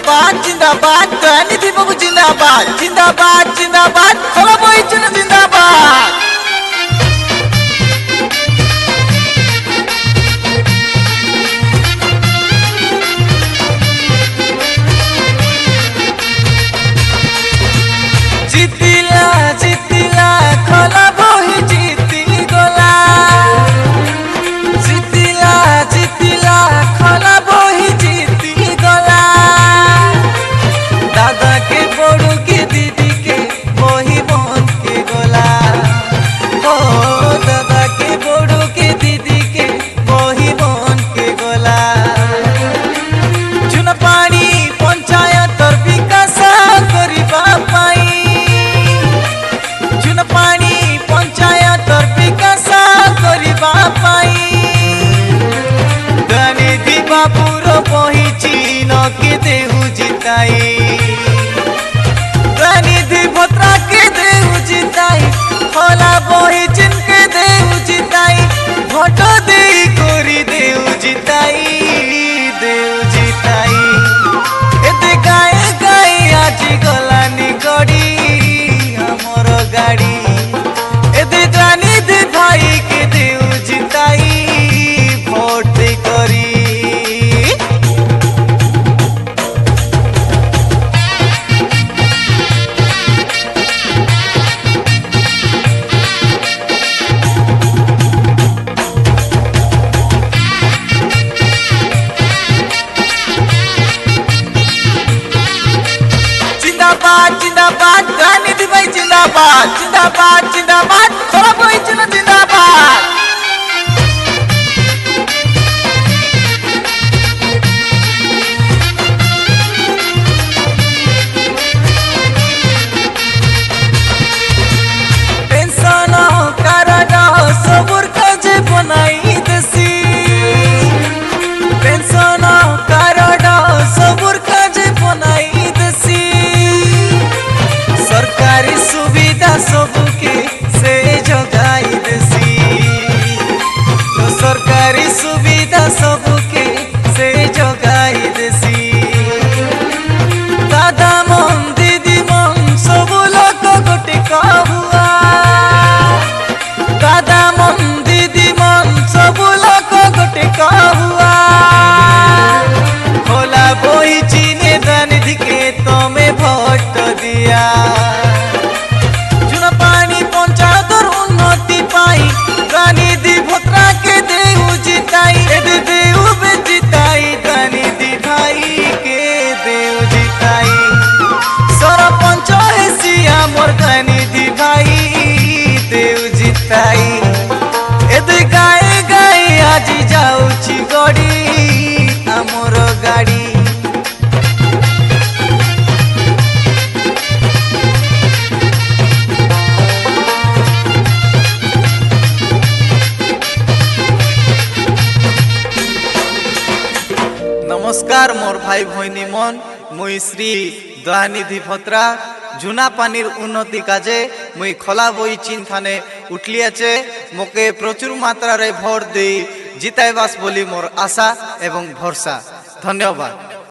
जिंदाबाद जिंदाबाद दयानिधि बाबू जिंदाबाद जिंदाबाद जिंदाबाद खोला बहिचुन जिंदाबाद। जितिला जितिला खोला बही जीती गला जितिला जितिला खोला बही जीती गला। दादा के बड़ू के दीदी के बही बन के गला। ओ दादा के बड़ू के दीदी के बही बन के गला। चुना पानी पंचायत विकास करिबा पाई बाबूर बही के देहु जिताई दयानिधि भोत्रा के देहु जिताई खोला बही चिन के देहु जिताई भोट दे कोरी देहु जिताई देहु जिताई। एते गाए गाए आज गलानी गड़ी हमर गाड़ी एते दयानिधि भाई के देहु जिताई भोट दे करी। जिंदाबाद जिंदाबाद दयानिधि भाई जिंदाबाद जिंदाबाद जिंदाबाद खोला बहिचुन जिंदाबाद। पेंशन कार्ड सबुर काजे बनाई देसी पेंशन कार्ड सबुर काजे बनाई देसी। सरकारी सुविधा सबके से जगाई देसी तो सरकारी सुविधा सबके से जगाई देसी। दादा मन दीदी मन सब लोग गोटे हुआ दादा मन दीदी मन सब लोग गोटे हुआ। खोला बही चीने दयानिधि के तमें भोट दिया चुना पानी पंचायतर उन्नति पाई दयानिधि भोत्रा के देहु जिताई एदे देहु बे जिताई दयानिधि भाई के देहु जिताई। सरपंच हेसिया मोर दयानिधि भाई देहु जिताई एदे गाए गाए आज जाउची गड़ी हमर गाड़ी। नमस्कार मोर भाई भईनी मन मुई श्री दयानिधि भोत्रा झुना पानीर उन्नति काजे मुई खोला बही चिन थाने उठली आचे मोके प्रचुर मात्रा रे भोट दे जिताइबास बोली मोर आशा एवं भरसा। धन्यवाद।